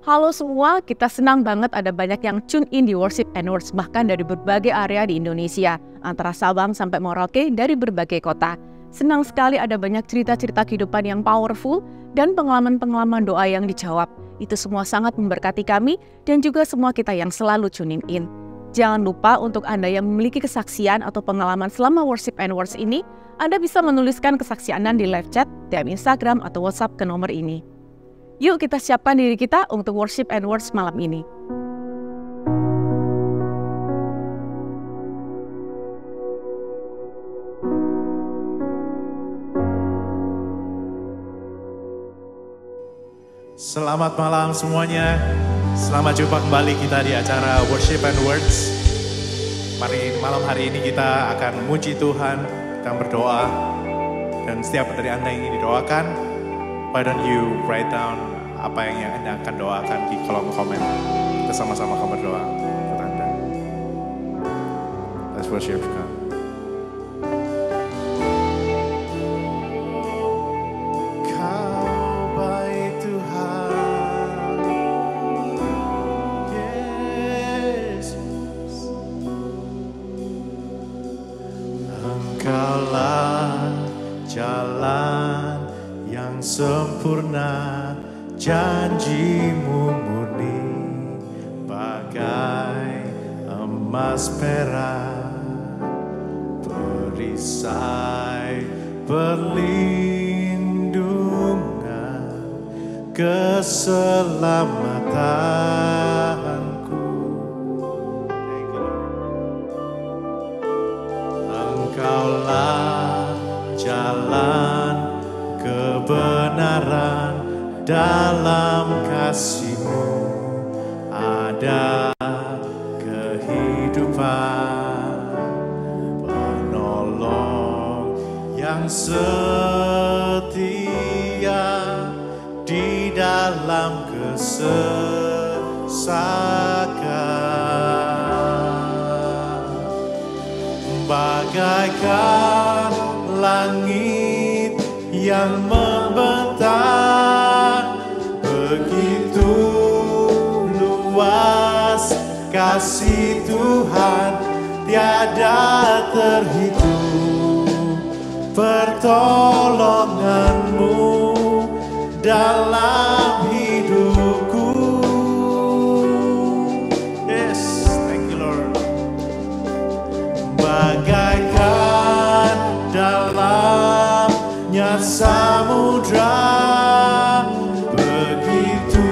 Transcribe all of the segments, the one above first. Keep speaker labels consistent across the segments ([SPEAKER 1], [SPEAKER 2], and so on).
[SPEAKER 1] Halo semua, kita senang banget ada banyak yang tune in di Worship and Words, bahkan dari berbagai area di Indonesia, antara Sabang sampai Merauke dari berbagai kota. Senang sekali ada banyak cerita-cerita kehidupan yang powerful dan pengalaman-pengalaman doa yang dijawab. Itu semua sangat memberkati kami dan juga semua kita yang selalu tuning in. Jangan lupa untuk Anda yang memiliki kesaksian atau pengalaman selama Worship and Words ini, Anda bisa menuliskan kesaksian Anda di live chat, DM Instagram, atau WhatsApp ke nomor ini. Yuk kita siapkan diri kita untuk Worship and Words malam ini.
[SPEAKER 2] Selamat malam semuanya. Selamat jumpa kembali kita di acara Worship and Words. Malam hari ini kita akan memuji Tuhan, kita berdoa. Dan setiap dari Anda yang ingin didoakan, why don't you write down apa yang Anda akan doakan di kolom komen. Kita sama-sama akan berdoa buat Anda. Let's worship God. Kau baik Tuhan, Yesus. Engkaulah jalan yang sempurna, janjimu murni bagai emas perak, perisai perlindungan, keselamatanku. Engkaulah jalan kebenaran, dalam kasih-Mu ada kehidupan, penolong yang setia di dalam kesesakan, bagaikan langit yang membentang, begitu luas kasih Tuhan, tiada terhitung pertolongan-Mu dalam hidupku. Yes, thank you Lord. Bagaikan dalamnya samudra, begitu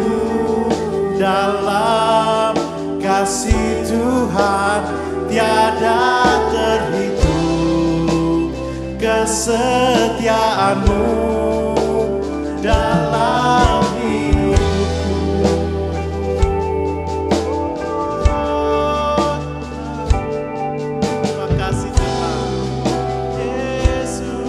[SPEAKER 2] dalam kasih Tuhan, tiada terhitung kesetiaan-Mu dalam hidupku. Terima kasih Tuhan, Yesus.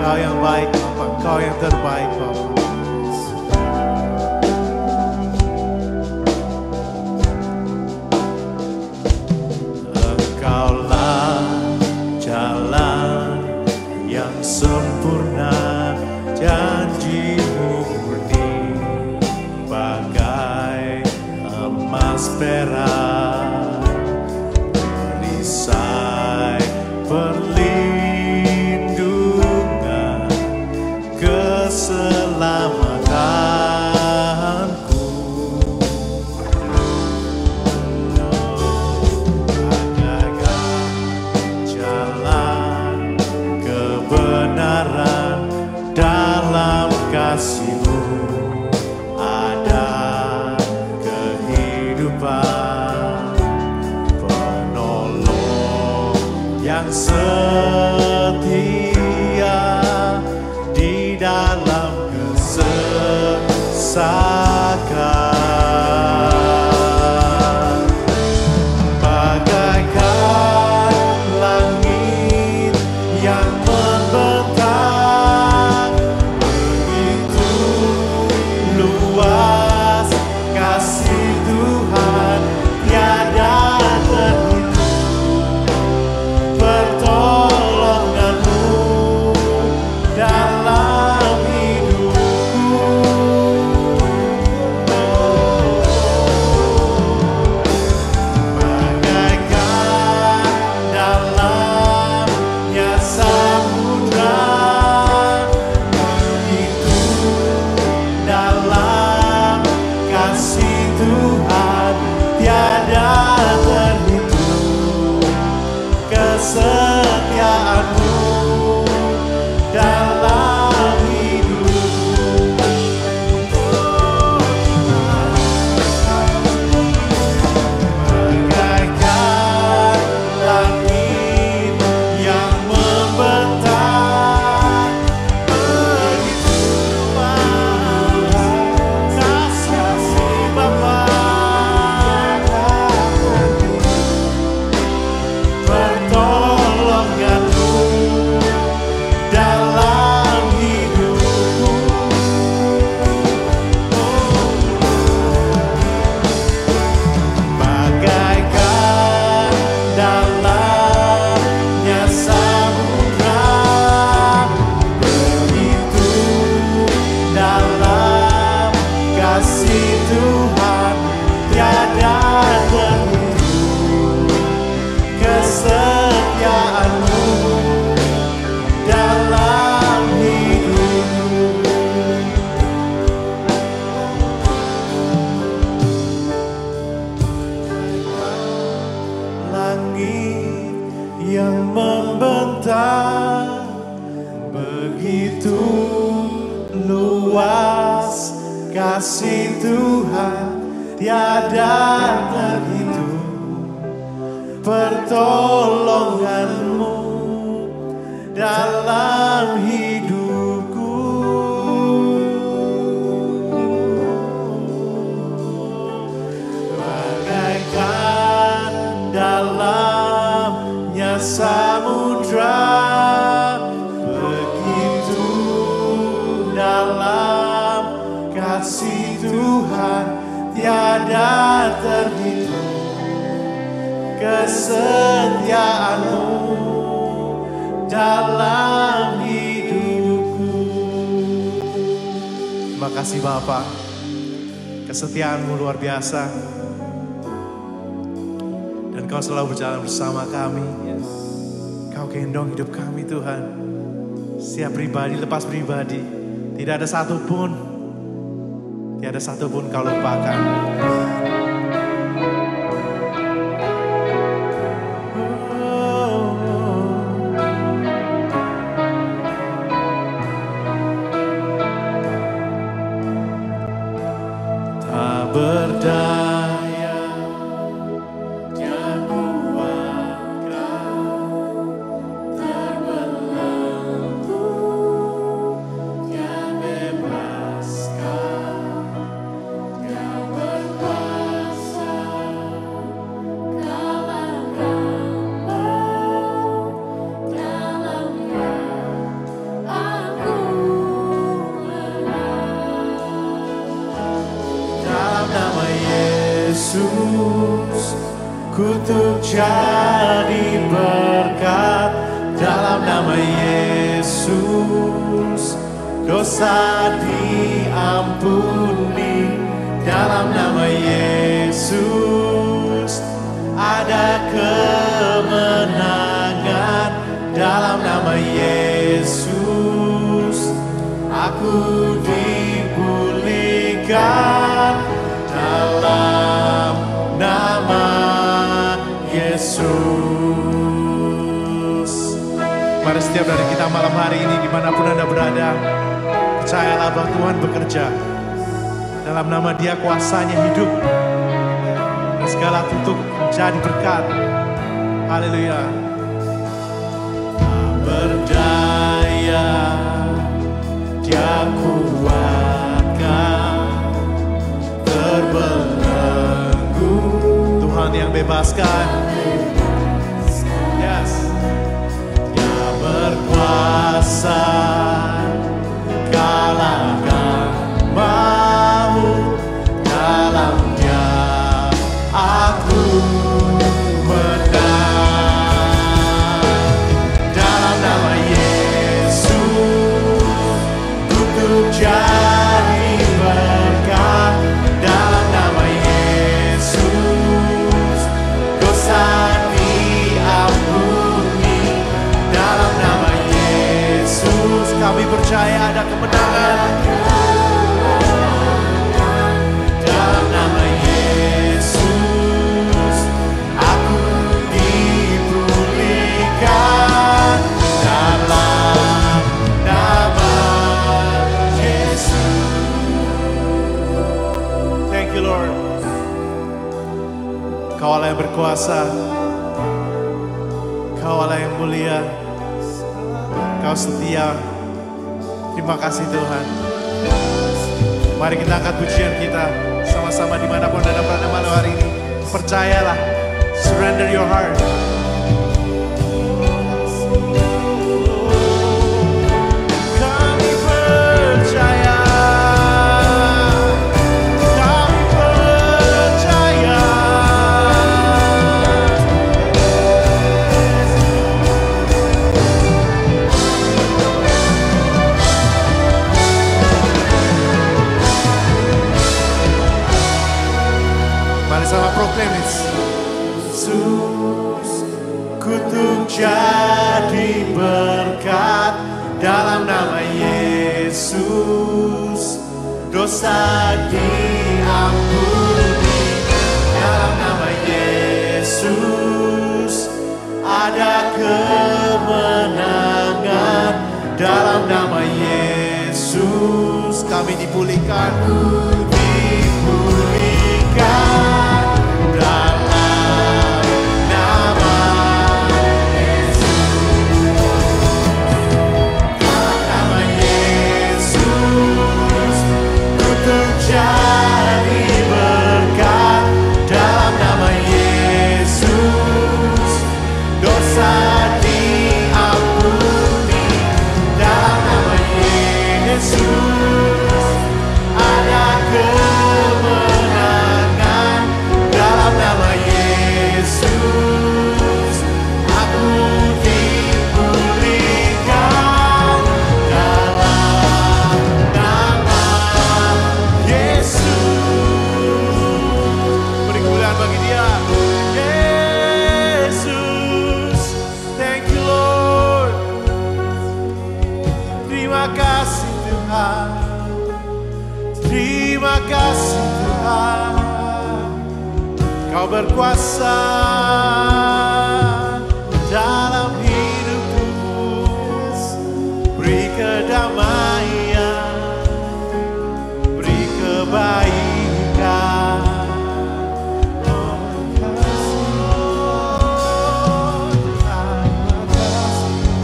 [SPEAKER 2] Kau yang baik Bapa, Kau yang terbaik Bapa. Engkaulah jalan yang sempurna, janji-Mu murni bagai emas perak, perisai perlindungan, keselamatanku. Bagaikan jalan kebenaran, dalam kasih-Mu ada kehidupan, penolong yang setia di dalam kesesakan, bagaikan langit yang membentang, begitu luas kasih Tuhan, tiada terhitung pertolongan. yang membentang, begitu luas kasih Tuhan, tiada terhitung. Pertolonganmu dalam hidupku, bagaikan dalamnya samudra, begitu dalam kasih Tuhan, tiada terhitung kesetiaanmu dalam hidupku. Terima kasih Bapa, kesetiaanmu luar biasa, dan Kau selalu berjalan bersama kami. Kau gendong hidup kami Tuhan, setiap pribadi lepas pribadi, tidak ada satupun Kau lupakan. Berdaya, dia kuatkan, terbelenggu, dia bebaskan, dia berkuasa, kalahkanlah, dalamnya aku menang. Dalam nama Yesus, kutuk jadi berkat. Dalam nama Yesus, dosa diampuni. Dalam nama Yesus, ada kemenangan. Dalam nama Yesus, aku dipulihkan. Dalam nama Yesus. Mari setiap dari kita malam hari ini, dimanapun Anda berada, percayalah bahwa Tuhan bekerja. Dalam nama Dia kuasanya hidup, dan segala tutup menjadi berkat. Haleluya. Berdaya, Dia kuatkan, terbelenggu, Tuhan yang bebaskan. Yes. Dia berkuasa, kalahkan maut. Dalam Dia aku menang. Dalam nama Yesus, kutuk jadi berkat. Dalam nama Yesus, dosa diampuni. Dalam nama Yesus, kami percaya ada kemenangan. Dalam nama Yesus, aku dipulihkan. Dalam nama Yesus. Thank you Lord. Kau Allah yang berkuasa, Kau Allah yang mulia, Kau setia. Terima kasih Tuhan. Mari kita angkat pujian kita sama-sama dimanapun Anda berada malam hari ini. Percayalah, surrender your heart. Kami percaya, kami percaya. Mari sama proclaim it. Yesus, kutuk jadi berkat. Dalam nama Yesus, dosa diampuni. Dalam nama Yesus, ada kemenangan dalam nama Yesus. Kami dipulihkan, dalam nama Yesus. Dalam nama Yesus, ku terjadi berkat. Dalam nama Yesus, dosa diampuni. Dalam nama Yesus, ada kemenangan. Dalam nama Yesus, aku dipulihkan. Dalam nama Yesus, beri kemuliaan bagi Dia. Yesus, thank you Lord. Terima kasih Tuhan. Terima kasih Tuhan. Kau berkuasa dalam hidupku. Beri kedamaian, beri kebaikan.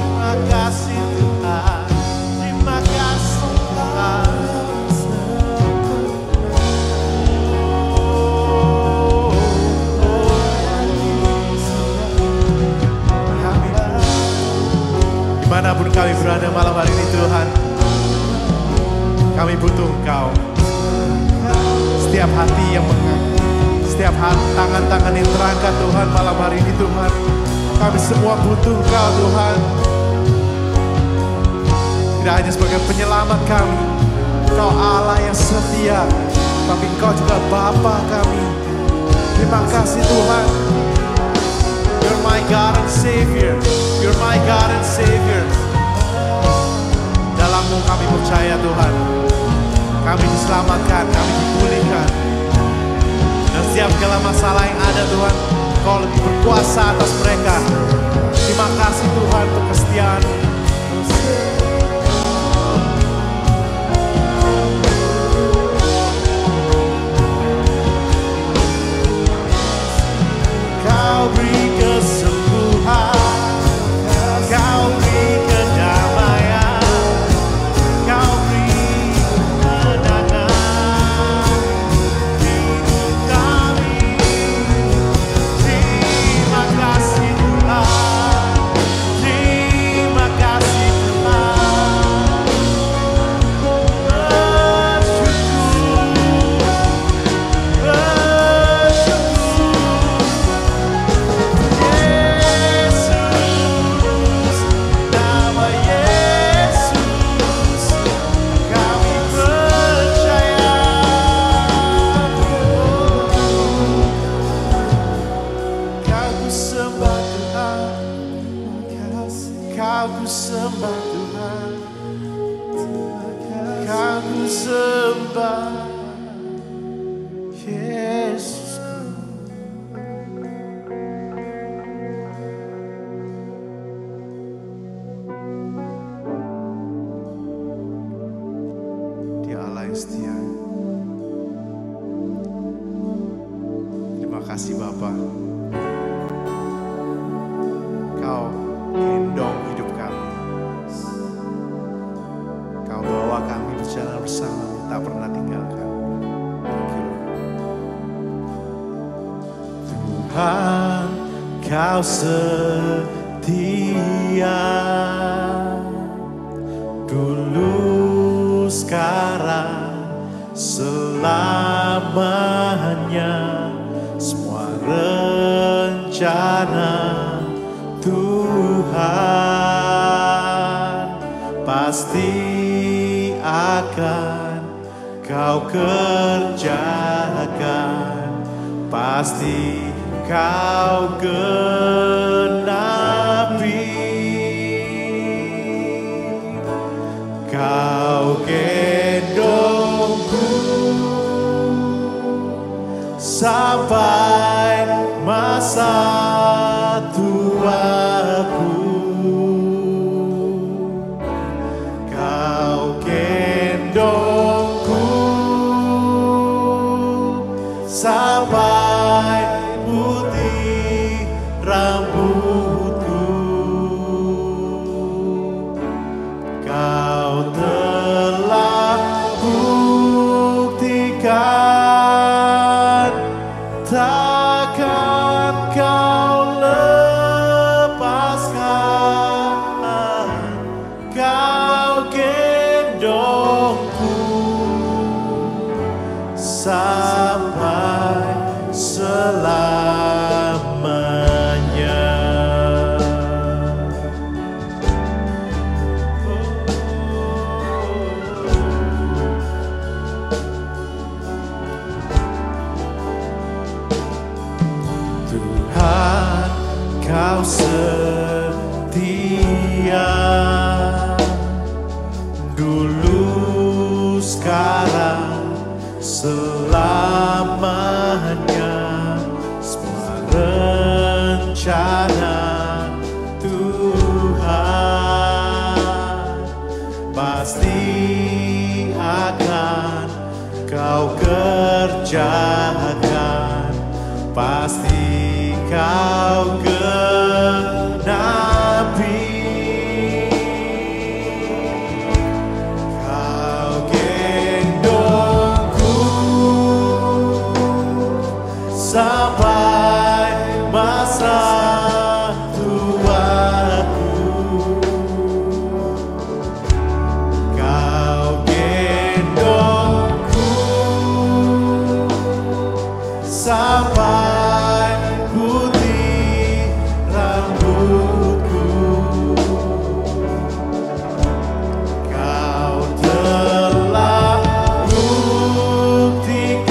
[SPEAKER 2] Terima kasih Tuhan. Terima kasih Tuhan. Dimanapun kami berada malam hari ini Tuhan, kami butuh Engkau. Setiap hati yang setiap tangan-tangan yang terangkat Tuhan malam hari ini Tuhan, kami semua butuh Engkau Tuhan. Tidak hanya sebagai penyelamat kami, Engkau Allah yang setia, tapi Engkau juga Bapa kami. Terima kasih Tuhan. You're my God and Savior. You're my God and Savior. Dalam-Mu kami percaya Tuhan. Kami diselamatkan, kami dipulihkan. Dan setiap segala masalah yang ada Tuhan, Kau lebih berkuasa atas mereka. Terima kasih Tuhan untuk kesetiaan. Kau beri kesembuhan, Kau beri kedamaian, Kau beri kemenangan hidup kami. Terima kasih Tuhan, terima kasih Tuhan. Kau ku sembah Tuhan, Kau ku sembah Yesusku. Dia Allah yang setia. Terima kasih Bapa. Kau gendong hidup kami. Kau bawa kami berjalan bersama, tak pernah tinggalkan. Thank you. Tuhan, Kau setia. Dulu, sekarang, selamanya. Semua rencana Tuhan pasti akan Kau kerjakan, pasti Kau genapi. Kau gendongku sampai masa tua. setia, dulu, sekarang, selamanya. Semua rencana Tuhan pasti akan Kau kerjakan, pasti Kau genapi. Kau gendongku sampai masa tuaku. Kau gendongku sampai putih rambutku. Kau telah buktikan,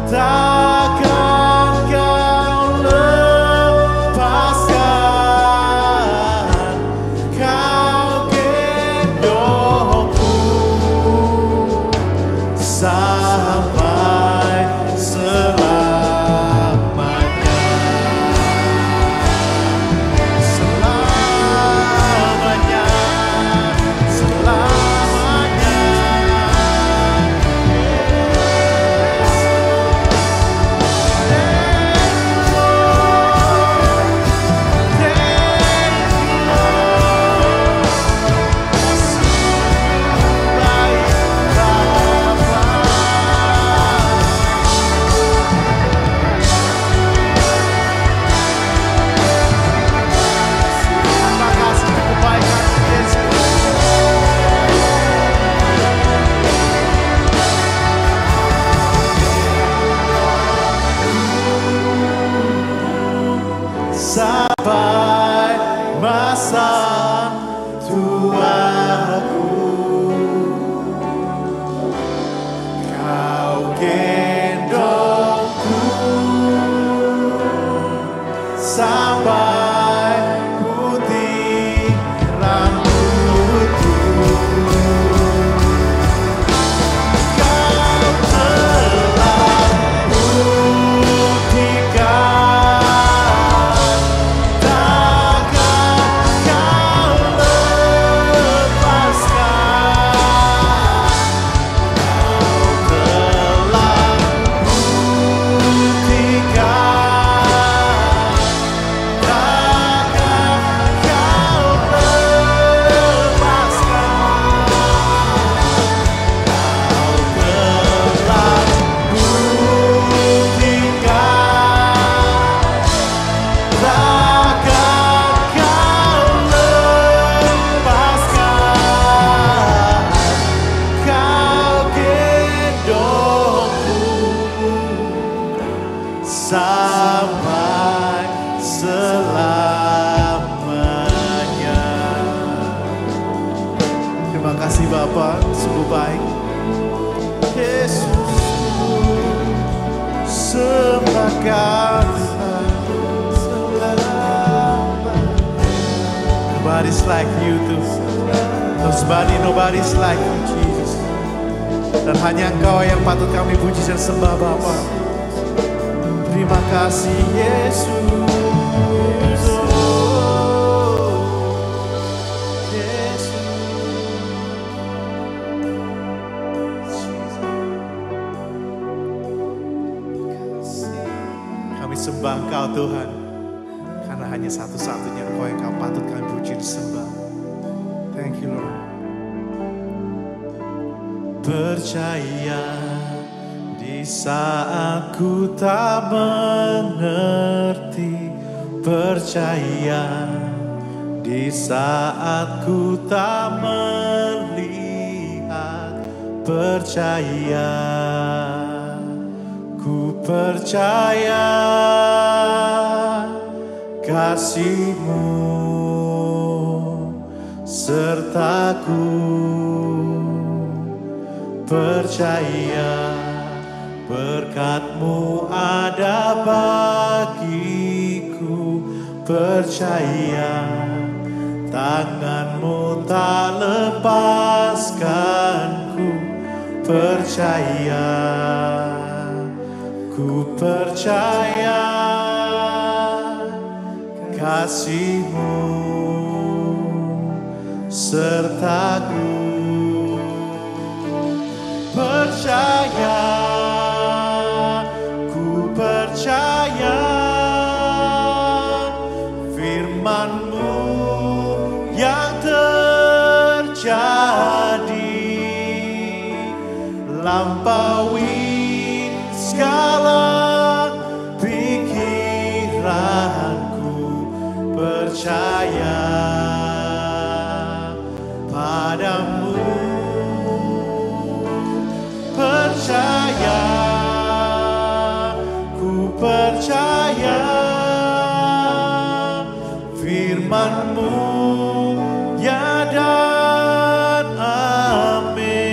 [SPEAKER 2] takkan Kau lepaskan. Kau gendongku sampai selamanya. Selamanya, selamanya. Terima kasih untuk kebaikan Yesus. Sampai masa tuaku, Kau gendongku sampai putih rambutku. Kau telah buktikan, takkan Kau lepaskan. Kau telah buktikan, takkan Kau lepaskan. Kau telah buktikan, takkan Kau lepaskan. Kau gendongku sampai selamanya. Terima kasih Bapa, sungguh baik. Yesus, sembah Kau selamanya. Nobody's like you too. Nobody's like you, Jesus. Dan hanya Engkau yang patut kami puji dan sembah Bapa. Terima kasih Yesus. Oh, Yesus. Kami sembah Engkau Tuhan, karena hanya satu-satunya Engkau yang patut kami puji dan sembah. Thank you Lord. Percaya di saat ku tak mengerti, percaya di saat ku tak melihat, percaya, ku percaya kasih-Mu sertaku. Percaya berkat-Mu ada bagiku. percaya, tanganmu tak lepaskan. Ku percaya, ku percaya kasih-Mu sertaku. Percaya, ku percaya firman-Mu yang terjadi, lampaui segala pikiranku. Percaya padamu, percaya, ku percaya firman-Mu ya dan amin,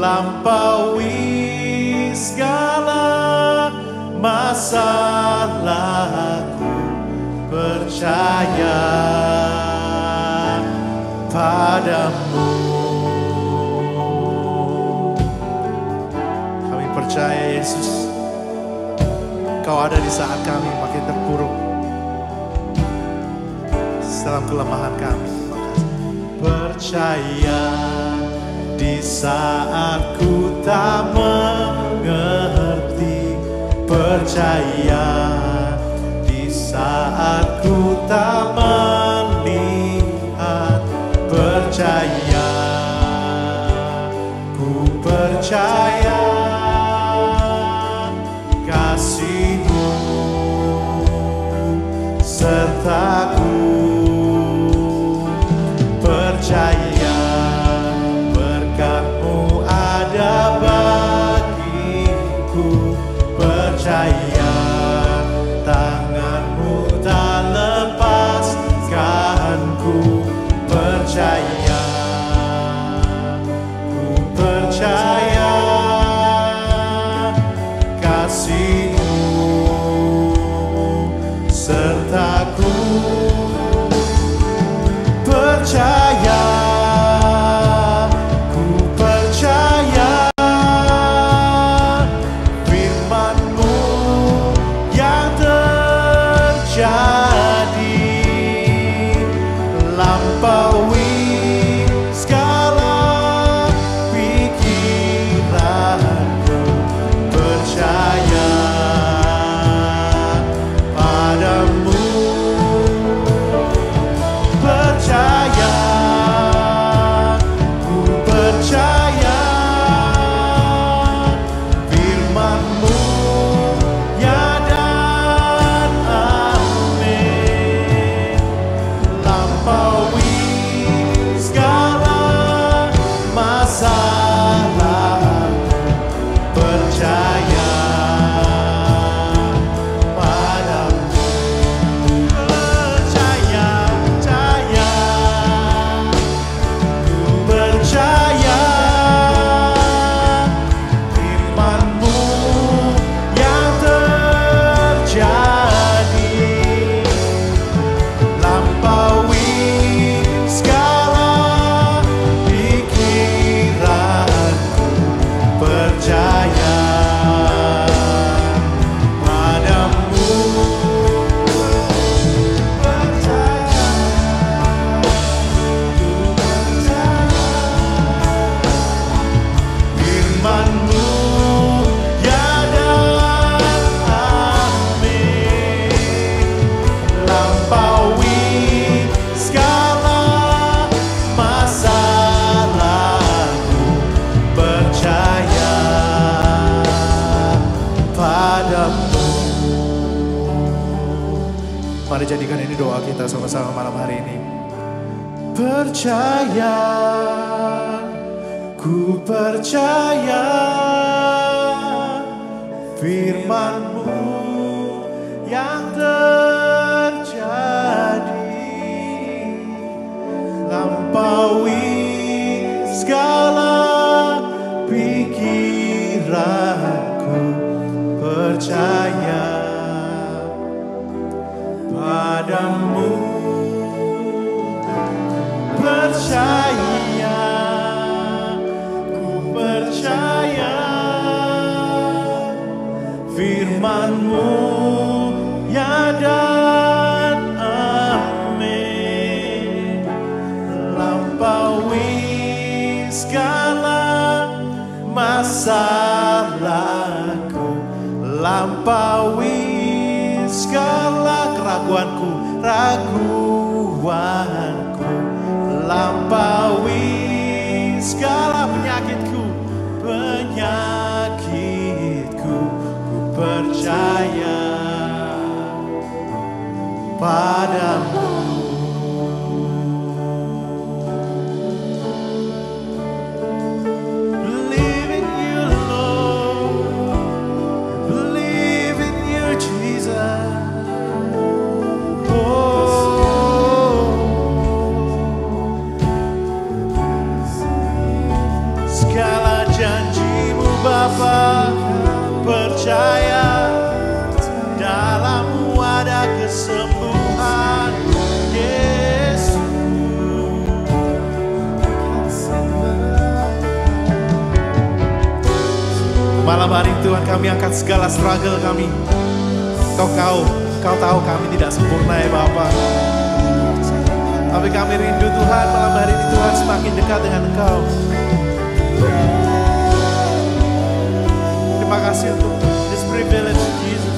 [SPEAKER 2] lampaui segala masalahku. Percaya padamu. Kami percaya Yesus, Kau ada di saat kami makin terpuruk, dalam kelemahan kami. Percaya di saat ku tak mengerti, percaya di saat ku tak melihat, percaya, ku percaya kasih-Mu sertaku. Percaya berkat-Mu ada bagiku, percaya tangan-Mu tak lepaskanku. Percaya, ku percaya kasih-Mu sertaku. Percaya, ku percaya firman-Mu yang terjadi, lampaui segala pikiranku. Percaya padamu, percaya, ku percaya firman-Mu ya dan amin, lampaui segala masalah. Percaya padamu, percaya, percaya, ku percaya firman-Mu yang terjadi, lampaui segala pikiranku. Percaya padamu, percaya, ku percaya firman-Mu ya dan amin, lampaui segala masalahku. Percaya padamu. Mari jadikan ini doa kita sama-sama malam hari ini. Percaya, ku percaya firman-Mu yang terjadi, lampaui segala pikiranku. Percaya padamu percaya, ku percaya firman-Mu ya dan amin. Lampaui segala masalahku, lampaui segala raguanku, lampaui segala penyakitku, ku percaya padamu. Believe in you, Lord. Believe in you, Jesus. Segala janji-Mu Bapa, percaya dalam-Mu ada kesembuhan, Yesus. Malam hari Tuhan, kami angkat segala struggle kami. Kau tahu kami tidak sempurna ya Bapa. Tapi kami rindu Tuhan, malam hari ini Tuhan semakin dekat dengan Engkau. Terima kasih untuk this privilege, Jesus.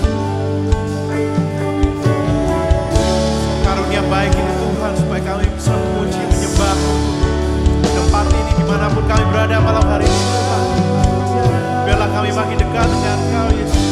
[SPEAKER 2] Karunia baik ini Tuhan, supaya kami bisa memuji, menyembah tempat ini dimanapun kami berada malam hari ini Tuhan. Biarlah kami makin dekat dengan Engkau, Yesus.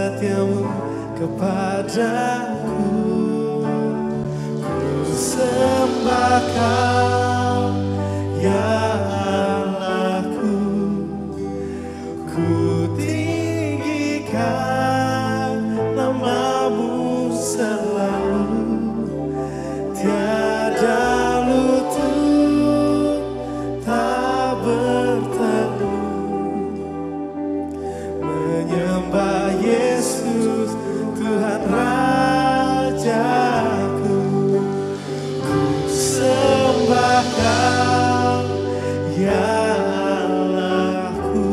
[SPEAKER 2] setiamu kepadaku. Ku sembah Kau, ya Allahku. Ku tinggikan nama-Mu selalu. Tiada lutut tak bertemu menyembah Yesus Tuhan Rajaku. Ku sembah Kau, ya Allahku.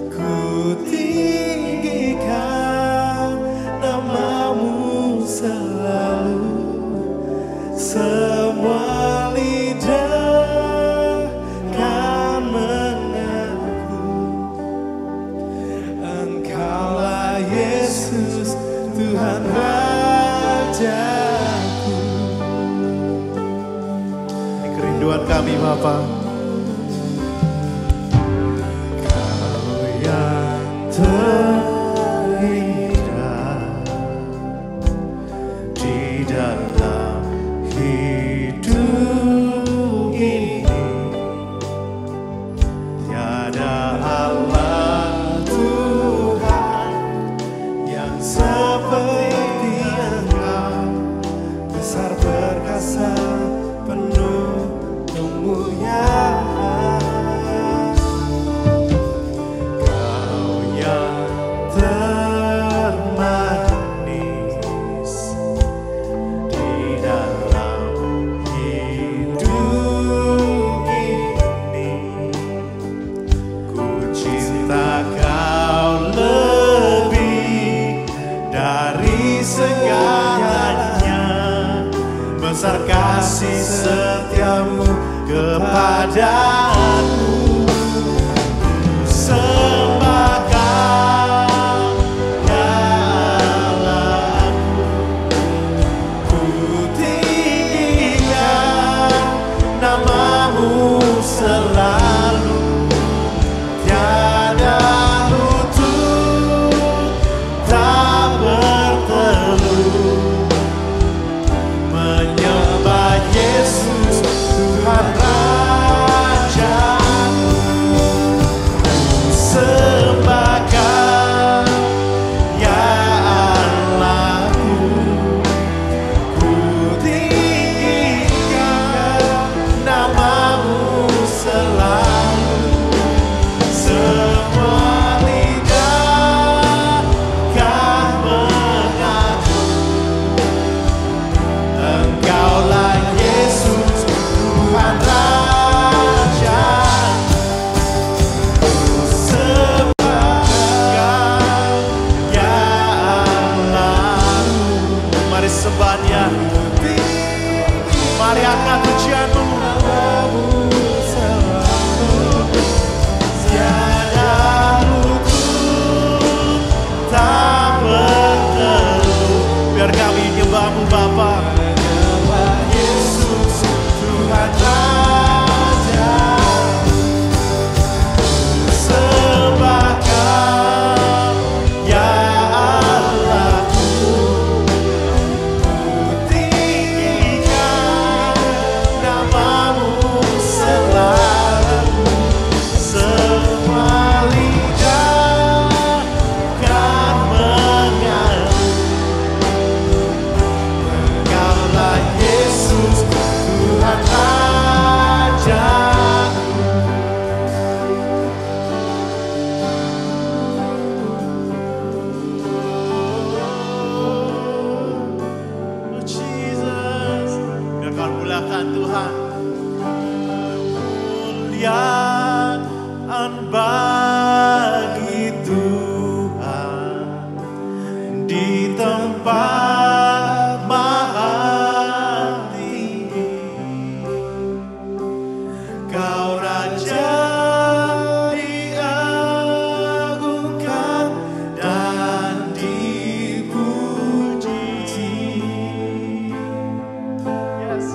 [SPEAKER 2] Ku tinggikan nama-Mu selalu. Semua lidah kan mengaku Engkaulah Yesus Tuhan Rajaku. Ini kerinduan kami Bapa. Kau yang terindah di dalam hidup ini. Tiada Allah Tuhan yang seperti Engkau, besar perkasa penuh kemuliaan. Kau yang termanis di dalam hidup ini. Ku cinta Kau lebih dari segalanya. Besar kasih setiamu kepadaku. Ku sembah Kau, ya Allahku. Ku tinggikan nama-Mu selalu. Tiada lutut tak bertelut menyembah Yesus Tuhan Rajaku. Ku sembah Kau, ya Allahku. Ku tinggikan nama-Mu selalu. Semua lidah kan mengaku Engkaulah Yesus Tuhan Rajaku. Ku sembah Kau, ya Allahku. Mari sembah Dia. Mari angkat pujian-Mu. Tiada lutut tak bertelut. Biar kami nyembah-Mu Bapa. Menyembah Yesus Tuhan Rajaku. Ku sembah Kau, ya Allahku. Ku tinggikan nama-Mu selalu. Semua lidah kan mengaku Engkaulah Yesus Tuhan Rajaku. Oh Jesus, biar Kau muliakan Tuhan. Kemuliaan bagi Tuhan di tempat maha tinggi. Kau Raja diagungkan dan dipuji. Yes.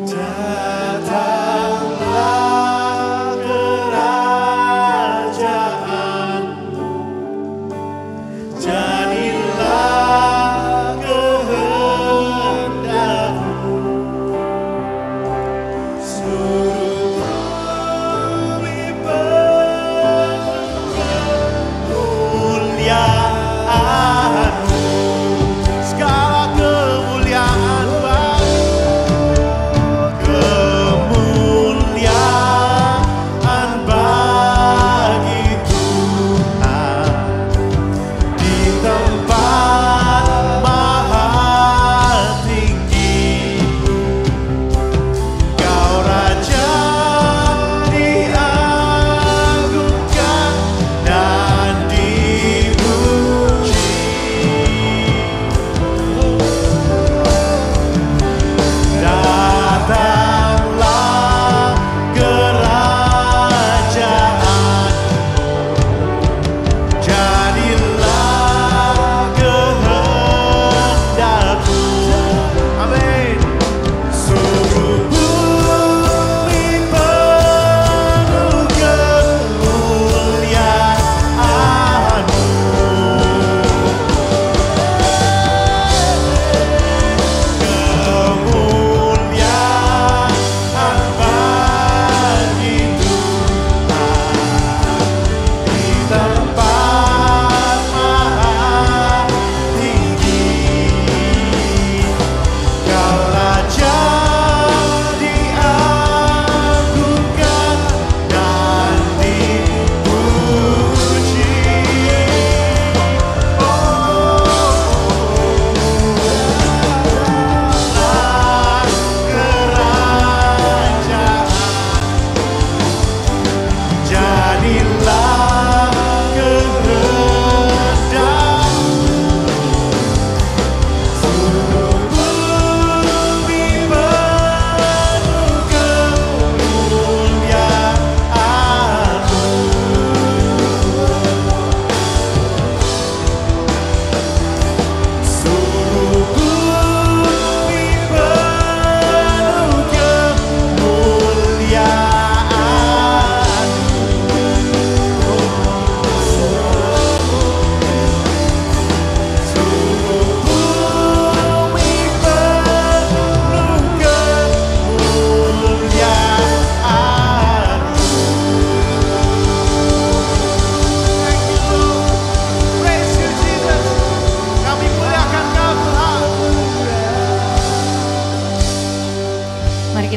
[SPEAKER 2] Datanglah kerajaan-Mu.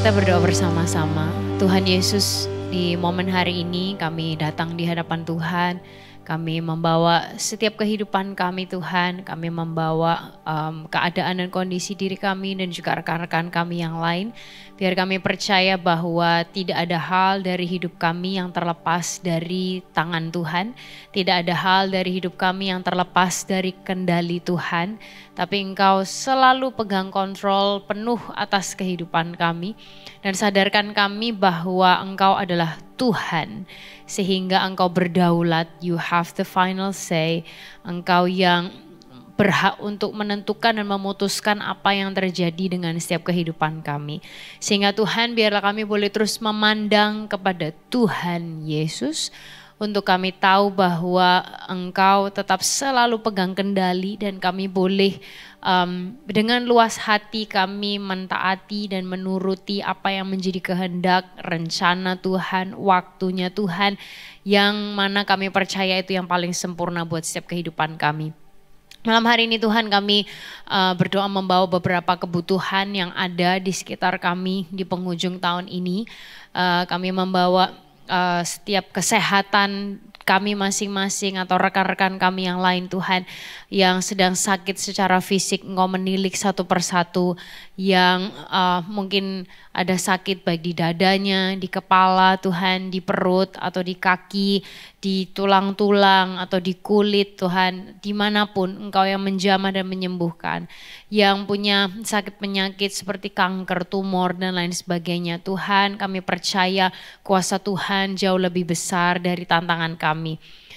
[SPEAKER 3] kita berdoa bersama-sama. Tuhan Yesus, di momen hari ini kami datang di hadapan Tuhan. Kami membawa setiap kehidupan kami Tuhan. Kami membawa keadaan dan kondisi diri kami dan juga rekan-rekan kami yang lain. Biar kami percaya bahwa tidak ada hal dari hidup kami yang terlepas dari tangan Tuhan. Tidak ada hal dari hidup kami yang terlepas dari kendali Tuhan. Tapi Engkau selalu pegang kontrol penuh atas kehidupan kami. Dan sadarkan kami bahwa Engkau adalah Tuhan. Sehingga Engkau berdaulat, you have the final say. Engkau yang berhak untuk menentukan dan memutuskan apa yang terjadi dengan setiap kehidupan kami. Sehingga Tuhan, biarlah kami boleh terus memandang kepada Tuhan Yesus, untuk kami tahu bahwa Engkau tetap selalu pegang kendali dan kami boleh dengan luas hati kami mentaati dan menuruti apa yang menjadi kehendak, rencana Tuhan, waktunya Tuhan, yang mana kami percaya itu yang paling sempurna buat setiap kehidupan kami. Malam hari ini Tuhan, kami berdoa membawa beberapa kebutuhan yang ada di sekitar kami di penghujung tahun ini. Kami membawa setiap kesehatan kami masing-masing atau rekan-rekan kami yang lain Tuhan, yang sedang sakit secara fisik, Engkau menilik satu persatu, yang mungkin ada sakit baik di dadanya, di kepala Tuhan, di perut atau di kaki, di tulang-tulang atau di kulit Tuhan, dimanapun Engkau yang menjamah dan menyembuhkan, yang punya sakit penyakit seperti kanker, tumor dan lain sebagainya Tuhan, kami percaya kuasa Tuhan jauh lebih besar dari tantangan kami.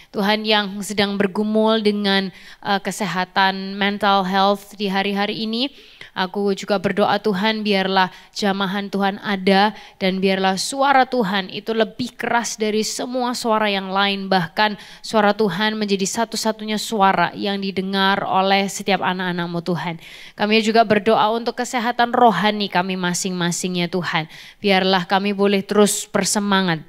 [SPEAKER 3] Tuhan, yang sedang bergumul dengan kesehatan mental health di hari-hari ini, aku juga berdoa Tuhan, biarlah jamahan Tuhan ada dan biarlah suara Tuhan itu lebih keras dari semua suara yang lain. Bahkan suara Tuhan menjadi satu-satunya suara yang didengar oleh setiap anak-anak-Mu Tuhan. Kami juga berdoa untuk kesehatan rohani kami masing-masing ya Tuhan. Biarlah kami boleh terus bersemangat.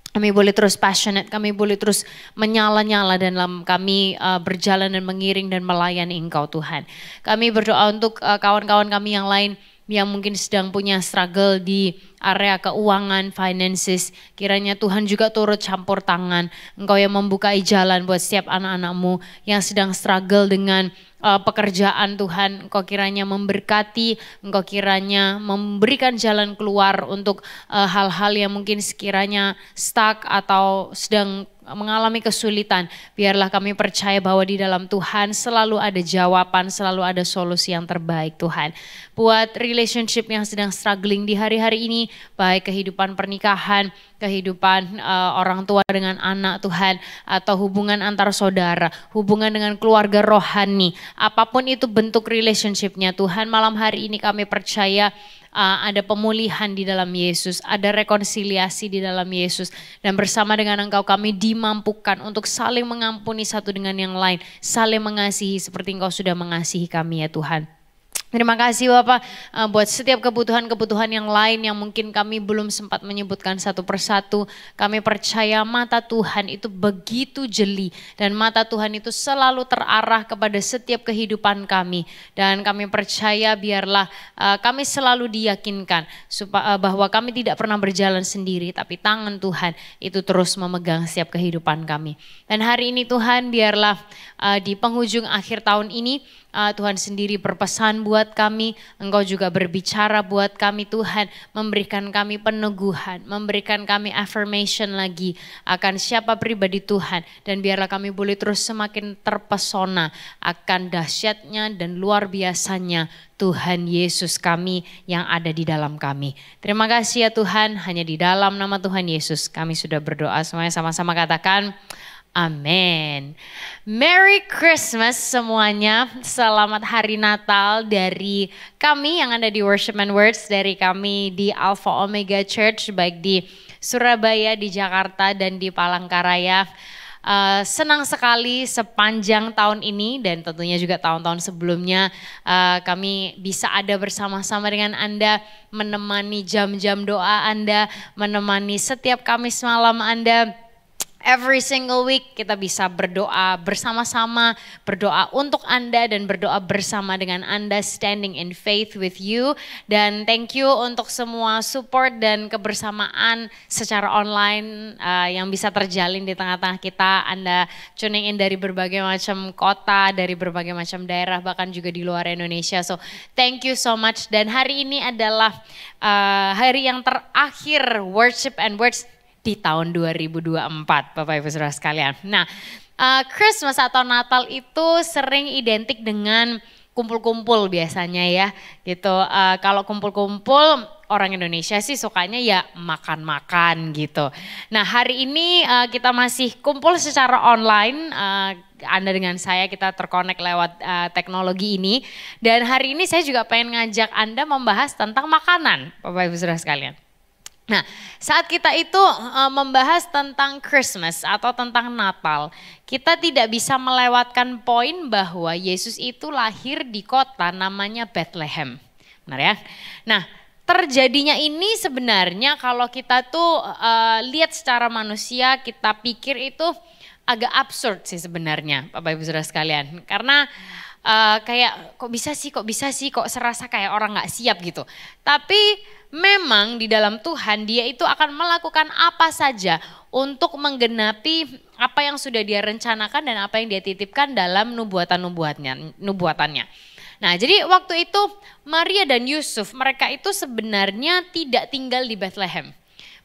[SPEAKER 3] Kami boleh terus passionate, kami boleh terus menyala-nyala dalam kami berjalan dan mengiring dan melayani Engkau Tuhan. Kami berdoa untuk kawan-kawan kami yang lain yang mungkin sedang punya struggle di area keuangan, finances. Kiranya Tuhan juga turut campur tangan. Engkau yang membukai jalan buat setiap anak-anak-Mu yang sedang struggle dengan pekerjaan Tuhan. Engkau kiranya memberkati, Engkau kiranya memberikan jalan keluar untuk hal-hal yang mungkin sekiranya stuck atau sedang mengalami kesulitan. Biarlah kami percaya bahwa di dalam Tuhan selalu ada jawaban, selalu ada solusi yang terbaik Tuhan. Buat relationship yang sedang struggling di hari-hari ini, baik kehidupan pernikahan, kehidupan orang tua dengan anak Tuhan, atau hubungan antar saudara, hubungan dengan keluarga rohani, apapun itu bentuk relationshipnya Tuhan, malam hari ini kami percaya ada pemulihan di dalam Yesus, ada rekonsiliasi di dalam Yesus, dan bersama dengan Engkau kami dimampukan untuk saling mengampuni satu dengan yang lain, saling mengasihi seperti Engkau sudah mengasihi kami ya Tuhan. Terima kasih Bapak buat setiap kebutuhan-kebutuhan yang lain yang mungkin kami belum sempat menyebutkan satu persatu. Kami percaya mata Tuhan itu begitu jeli dan mata Tuhan itu selalu terarah kepada setiap kehidupan kami. Dan kami percaya biarlah kami selalu diyakinkan bahwa kami tidak pernah berjalan sendiri, tapi tangan Tuhan itu terus memegang setiap kehidupan kami. Dan hari ini Tuhan, biarlah di penghujung akhir tahun ini Tuhan sendiri berpesan buat kami, Engkau juga berbicara buat kami Tuhan, memberikan kami peneguhan, memberikan kami affirmation lagi akan siapa pribadi Tuhan, dan biarlah kami boleh terus semakin terpesona akan dahsyatnya dan luar biasanya Tuhan Yesus kami yang ada di dalam kami. Terima kasih ya Tuhan, hanya di dalam nama Tuhan Yesus kami sudah berdoa. Semuanya sama-sama katakan amin. Merry Christmas semuanya. Selamat Hari Natal dari kami yang ada di Worship and Words, dari kami di Alpha Omega Church, baik di Surabaya, di Jakarta, dan di Palangkaraya. Senang sekali sepanjang tahun ini dan tentunya juga tahun-tahun sebelumnya kami bisa ada bersama-sama dengan Anda, menemani jam-jam doa Anda, menemani setiap Kamis malam Anda, Every single week kita bisa berdoa bersama-sama, berdoa untuk Anda dan berdoa bersama dengan Anda, standing in faith with you. Dan thank you untuk semua support dan kebersamaan secara online yang bisa terjalin di tengah-tengah kita. Anda tuning in dari berbagai macam kota, dari berbagai macam daerah, bahkan juga di luar Indonesia. So thank you so much. Dan hari ini adalah hari yang terakhir Worship and Words di tahun 2024, Bapak Ibu Saudara sekalian. Nah, Christmas atau Natal itu sering identik dengan kumpul-kumpul biasanya ya, gitu. Kalau kumpul-kumpul orang Indonesia sih sukanya ya makan-makan gitu. Nah, hari ini kita masih kumpul secara online. Anda dengan saya kita terkonek lewat teknologi ini. Dan hari ini saya juga pengen ngajak Anda membahas tentang makanan, Bapak Ibu Saudara sekalian. Nah, saat kita itu membahas tentang Christmas atau tentang Natal, kita tidak bisa melewatkan poin bahwa Yesus itu lahir di kota namanya Bethlehem. Benar ya? Nah, terjadinya ini sebenarnya kalau kita tuh lihat secara manusia, kita pikir itu agak absurd sih sebenarnya, Bapak Ibu Saudara sekalian. Karena kayak kok bisa sih, kok serasa kayak orang gak siap gitu. Tapi memang di dalam Tuhan dia itu akan melakukan apa saja untuk menggenapi apa yang sudah dia rencanakan dan apa yang dia titipkan dalam nubuatannya. Nah, jadi waktu itu Maria dan Yusuf mereka itu sebenarnya tidak tinggal di Bethlehem.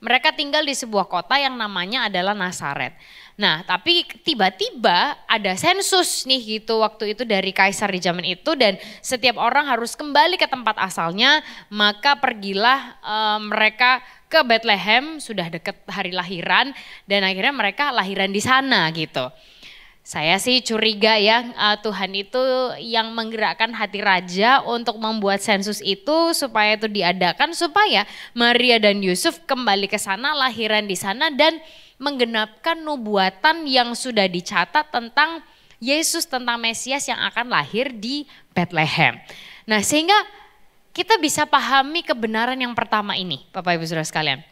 [SPEAKER 3] Mereka tinggal di sebuah kota yang namanya adalah Nazaret. Nah, tapi tiba-tiba ada sensus nih gitu waktu itu dari kaisar di zaman itu, dan setiap orang harus kembali ke tempat asalnya, maka pergilah mereka ke Bethlehem, sudah dekat hari lahiran, dan akhirnya mereka lahiran di sana gitu. Saya sih curiga ya Tuhan itu yang menggerakkan hati raja untuk membuat sensus itu supaya itu diadakan supaya Maria dan Yusuf kembali ke sana, lahiran di sana dan menggenapkan nubuatan yang sudah dicatat tentang Yesus, tentang Mesias yang akan lahir di Bethlehem. Nah, sehingga kita bisa pahami kebenaran yang pertama ini, Bapak Ibu Saudara sekalian.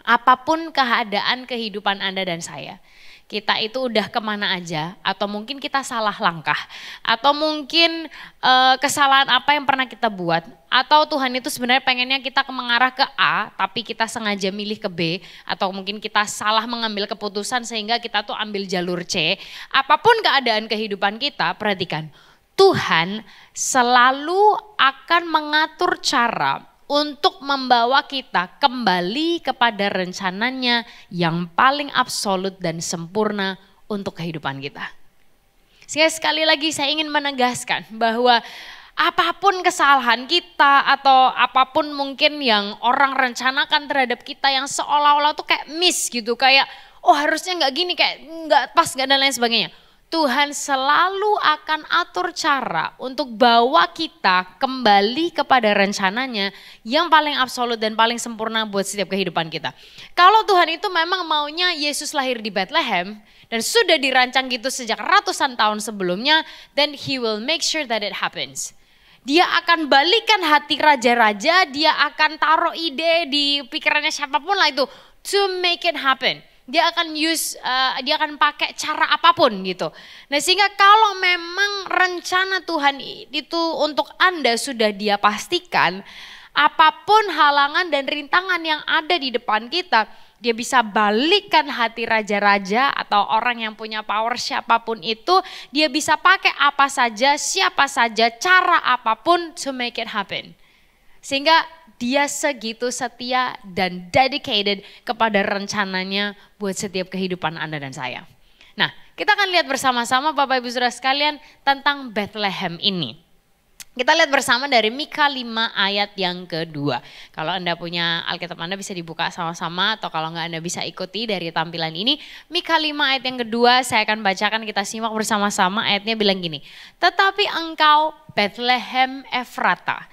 [SPEAKER 3] Apapun keadaan kehidupan Anda dan saya, kita itu udah kemana aja, atau mungkin kita salah langkah, atau mungkin kesalahan apa yang pernah kita buat, atau Tuhan itu sebenarnya pengennya kita mengarah ke A, tapi kita sengaja milih ke B, atau mungkin kita salah mengambil keputusan sehingga kita tuh ambil jalur C. Apapun keadaan kehidupan kita, perhatikan, Tuhan selalu akan mengatur cara untuk membawa kita kembali kepada rencananya yang paling absolut dan sempurna untuk kehidupan kita. Sehingga sekali lagi saya ingin menegaskan bahwa apapun kesalahan kita atau apapun mungkin yang orang rencanakan terhadap kita yang seolah-olah tuh kayak miss gitu, kayak oh harusnya nggak gini, kayak nggak pas, nggak dan lain sebagainya. Tuhan selalu akan atur cara untuk bawa kita kembali kepada rencananya yang paling absolut dan paling sempurna buat setiap kehidupan kita. Kalau Tuhan itu memang maunya Yesus lahir di Bethlehem dan sudah dirancang gitu sejak ratusan tahun sebelumnya, then He will make sure that it happens. Dia akan balikan hati raja-raja, dia akan taruh ide di pikirannya siapapun lah itu to make it happen. Dia akan pakai cara apapun gitu. Nah, sehingga kalau memang rencana Tuhan itu untuk Anda sudah Dia pastikan, apapun halangan dan rintangan yang ada di depan kita, Dia bisa balikkan hati raja-raja atau orang yang punya power siapapun itu, Dia bisa pakai apa saja, siapa saja, cara apapun to make it happen. Sehingga Dia segitu setia dan dedicated kepada rencananya buat setiap kehidupan Anda dan saya. Nah, kita akan lihat bersama-sama Bapak Ibu Saudara sekalian tentang Bethlehem ini. Kita lihat bersama dari Mika 5 ayat yang kedua. Kalau Anda punya Alkitab Anda bisa dibuka sama-sama, atau kalau enggak Anda bisa ikuti dari tampilan ini. Mika 5 ayat yang kedua saya akan bacakan, kita simak bersama-sama. Ayatnya bilang gini, tetapi engkau Bethlehem Efrata,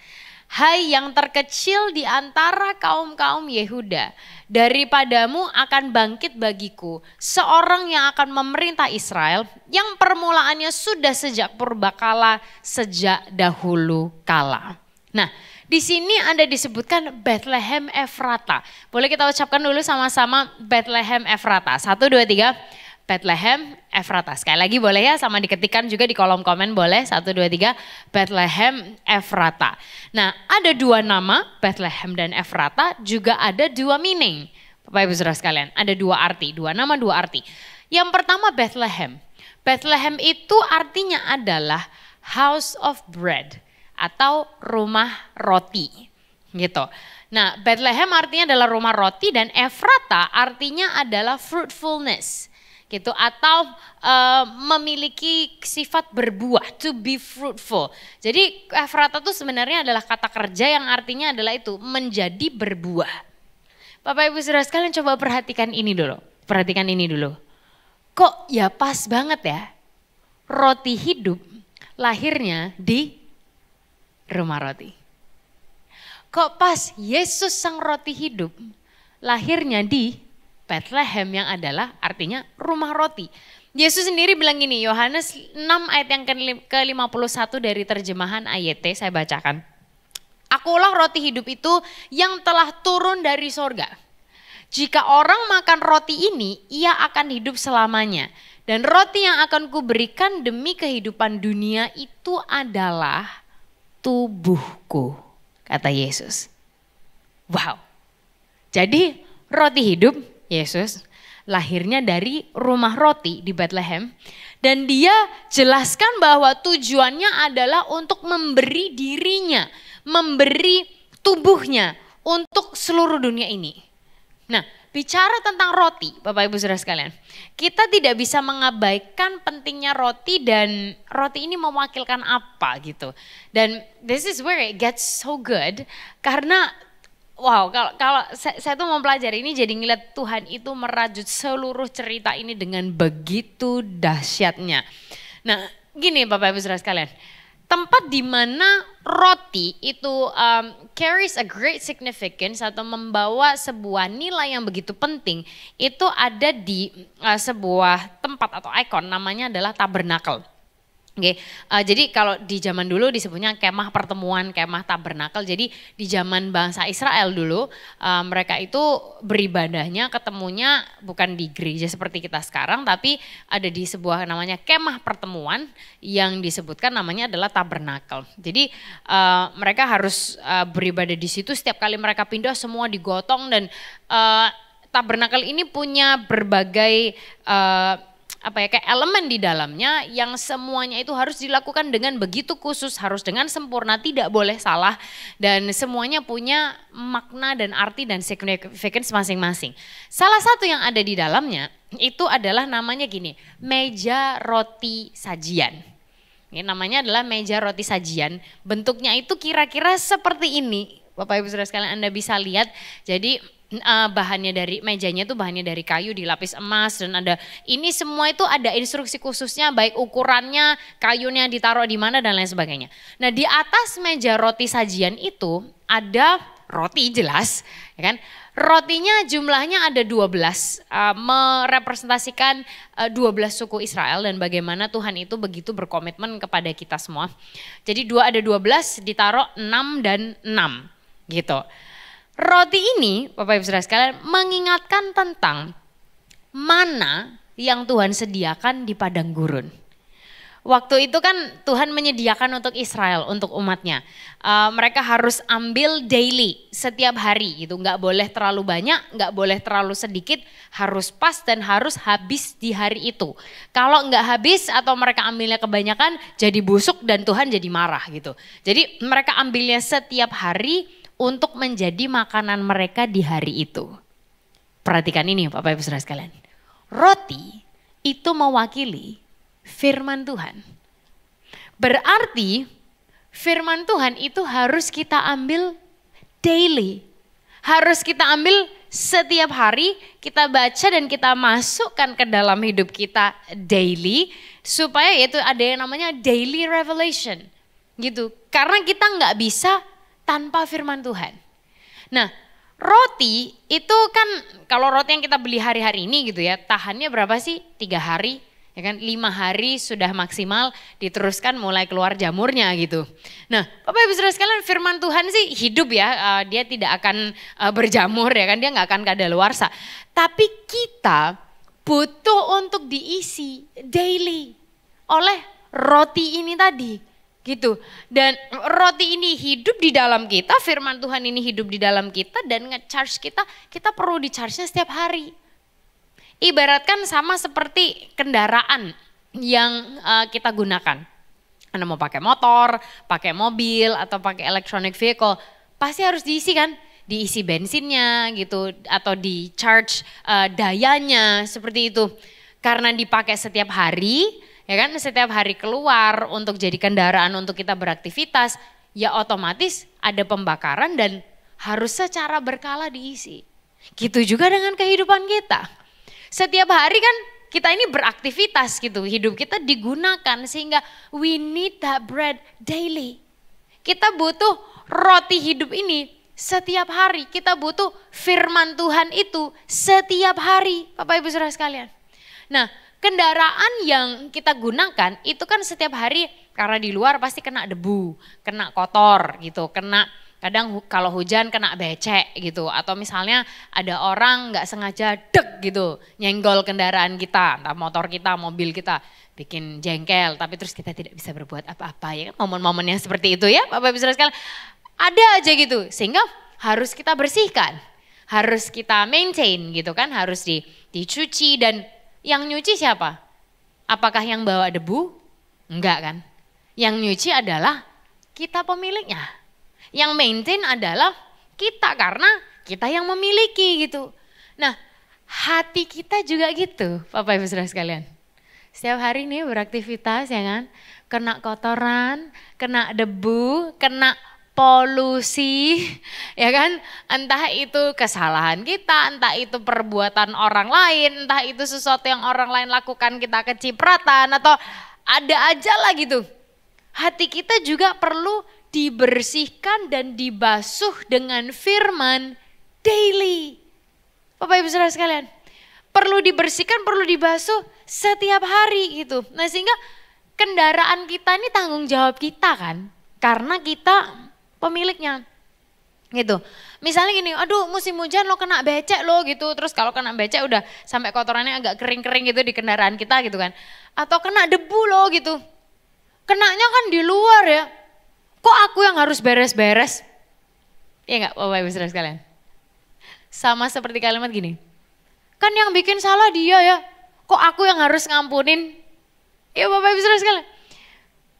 [SPEAKER 3] hai yang terkecil di antara kaum-kaum Yehuda, daripadamu akan bangkit bagiku seorang yang akan memerintah Israel, yang permulaannya sudah sejak purbakala, sejak dahulu kala. Nah, Di sini ada disebutkan Bethlehem Efrata. Boleh kita ucapkan dulu sama-sama Bethlehem Efrata. 1, 2, 3. Bethlehem Efrata. Sekali lagi boleh ya, sama diketikkan juga di kolom komen boleh. 1, 2, 3. Bethlehem Efrata. Nah, ada 2 nama, Bethlehem dan Efrata, juga ada 2 meaning. Bapak Ibu Saudara sekalian, ada 2 arti, 2 nama 2 arti. Yang pertama Bethlehem. Bethlehem itu artinya adalah house of bread atau rumah roti gitu. Nah, Bethlehem artinya adalah rumah roti dan Efrata artinya adalah fruitfulness gitu atau memiliki sifat berbuah, to be fruitful. Jadi Efrata itu sebenarnya adalah kata kerja yang artinya adalah itu menjadi berbuah. Bapak Ibu Saudara sekalian coba perhatikan ini dulu. Perhatikan ini dulu. Kok ya pas banget ya, roti hidup lahirnya di rumah roti. Kok pas Yesus sang roti hidup lahirnya di Bethlehem yang adalah artinya rumah roti. Yesus sendiri bilang gini, Yohanes 6 ayat yang ke-51 dari terjemahan AYT saya bacakan. Akulah roti hidup itu yang telah turun dari sorga. Jika orang makan roti ini, ia akan hidup selamanya. Dan roti yang akan kuberikan demi kehidupan dunia itu adalah tubuhku, kata Yesus. Wow, jadi roti hidup Yesus lahirnya dari rumah roti di Bethlehem. Dan dia jelaskan bahwa tujuannya adalah untuk memberi dirinya, memberi tubuhnya untuk seluruh dunia ini. Nah, bicara tentang roti, Bapak Ibu Saudara sekalian, kita tidak bisa mengabaikan pentingnya roti dan roti ini mewakilkan apa gitu. Dan this is where it gets so good karena wow, kalau saya tuh mempelajari ini jadi ngeliat Tuhan itu merajut seluruh cerita ini dengan begitu dahsyatnya. Nah, gini Bapak Ibu Saudara sekalian. Tempat di mana roti itu carries a great significance atau membawa sebuah nilai yang begitu penting itu ada di sebuah tempat atau ikon namanya adalah tabernakel. Oke, jadi kalau di zaman dulu disebutnya kemah pertemuan, kemah tabernakel. Jadi di zaman bangsa Israel dulu mereka itu beribadahnya ketemunya bukan di gereja seperti kita sekarang, tapi ada di sebuah namanya kemah pertemuan yang disebutkan namanya adalah tabernakel. Jadi mereka harus beribadah di situ. Setiap kali mereka pindah semua digotong dan tabernakel ini punya berbagai kayak elemen di dalamnya yang semuanya itu harus dilakukan dengan begitu khusus, harus dengan sempurna, tidak boleh salah dan semuanya punya makna dan arti dan significance masing-masing. Salah satu yang ada di dalamnya itu adalah namanya gini, meja roti sajian. Ini namanya adalah meja roti sajian, bentuknya itu kira-kira seperti ini. Bapak Ibu Saudara sekalian Anda bisa lihat, jadi bahannya dari mejanya itu bahannya dari kayu dilapis emas dan ada ini semua itu ada instruksi khususnya baik ukurannya, kayunya ditaruh di mana dan lain sebagainya. Nah, di atas meja roti sajian itu ada roti jelas, ya kan? Rotinya jumlahnya ada 12, merepresentasikan 12 suku Israel dan bagaimana Tuhan itu begitu berkomitmen kepada kita semua. Jadi ada 12 ditaruh 6 dan 6 gitu. Roti ini, Bapak Ibu Saudara sekalian, mengingatkan tentang mana yang Tuhan sediakan di padang gurun. Waktu itu kan Tuhan menyediakan untuk Israel, untuk umatnya. Mereka harus ambil daily, setiap hari gitu. Nggak boleh terlalu banyak, nggak boleh terlalu sedikit, harus pas dan harus habis di hari itu. Kalau nggak habis atau mereka ambilnya kebanyakan, jadi busuk dan Tuhan jadi marah gitu. Jadi mereka ambilnya setiap hari, untuk menjadi makanan mereka di hari itu. Perhatikan ini Bapak Ibu Saudara sekalian. Roti itu mewakili firman Tuhan. Berarti firman Tuhan itu harus kita ambil daily. Harus kita ambil setiap hari, kita baca dan kita masukkan ke dalam hidup kita daily. Supaya itu ada yang namanya daily revelation. Gitu. Karena kita nggak bisa tanpa firman Tuhan. Nah, roti itu kan kalau roti yang kita beli hari-hari ini gitu ya, tahannya berapa sih? 3 hari, ya Ya kan 5 hari sudah maksimal, diteruskan mulai keluar jamurnya gitu. Nah Bapak Ibu Saudara sekalian, firman Tuhan sih hidup ya, dia tidak akan berjamur ya kan, dia nggak akan kadaluarsa. Tapi kita butuh untuk diisi daily oleh roti ini tadi gitu. Dan roti ini hidup di dalam kita, firman Tuhan ini hidup di dalam kita dan nge-charge kita, kita perlu di-charge-nya setiap hari. Ibaratkan sama seperti kendaraan yang kita gunakan. Anda mau pakai motor, pakai mobil, atau pakai electronic vehicle, pasti harus diisi kan? Diisi bensinnya gitu, atau di charge dayanya seperti itu. Karena dipakai setiap hari, ya kan? Setiap hari keluar untuk jadi kendaraan untuk kita beraktivitas, ya otomatis ada pembakaran dan harus secara berkala diisi. Gitu juga dengan kehidupan kita. Setiap hari kan kita ini beraktivitas gitu, hidup kita digunakan sehingga we need that bread daily. Kita butuh roti hidup ini setiap hari, kita butuh firman Tuhan itu setiap hari, Bapak Ibu Saudara sekalian. Nah, kendaraan yang kita gunakan itu kan setiap hari karena di luar pasti kena debu, kena kotor gitu, kena kadang kalau hujan kena becek gitu, atau misalnya ada orang nggak sengaja dek gitu nyenggol kendaraan kita, entah motor kita, mobil kita, bikin jengkel, tapi terus kita tidak bisa berbuat apa-apa ya kan, momen-momen yang seperti itu ya Bapak Ibu Saudara sekalian, ada aja gitu, sehingga harus kita bersihkan, harus kita maintain gitu kan, harus dicuci, dan yang nyuci siapa? Apakah yang bawa debu? Enggak kan, yang nyuci adalah kita pemiliknya. Yang maintain adalah kita karena kita yang memiliki gitu. Nah hati kita juga gitu Bapak Ibu Saudara sekalian. Setiap hari nih beraktivitas ya kan, kena kotoran, kena debu, kena polusi ya kan. Entah itu kesalahan kita, entah itu perbuatan orang lain, entah itu sesuatu yang orang lain lakukan kita kecipratan atau ada aja lah gitu. Hati kita juga perlu dibersihkan dan dibasuh dengan firman daily. Bapak Ibu Saudara sekalian, perlu dibersihkan, perlu dibasuh setiap hari gitu. Nah sehingga kendaraan kita ini tanggung jawab kita kan, karena kita pemiliknya gitu. Misalnya gini, aduh musim hujan lo kena becek lo gitu, terus kalau kena becek udah sampai kotorannya agak kering-kering gitu di kendaraan kita gitu kan. Atau kena debu lo gitu, kenanya kan di luar ya. Kok aku yang harus beres-beres? Iya enggak Bapak Ibu Saudara sekalian? Sama seperti kalimat gini, kan yang bikin salah dia ya, kok aku yang harus ngampunin? Ya Bapak Ibu Saudara sekalian,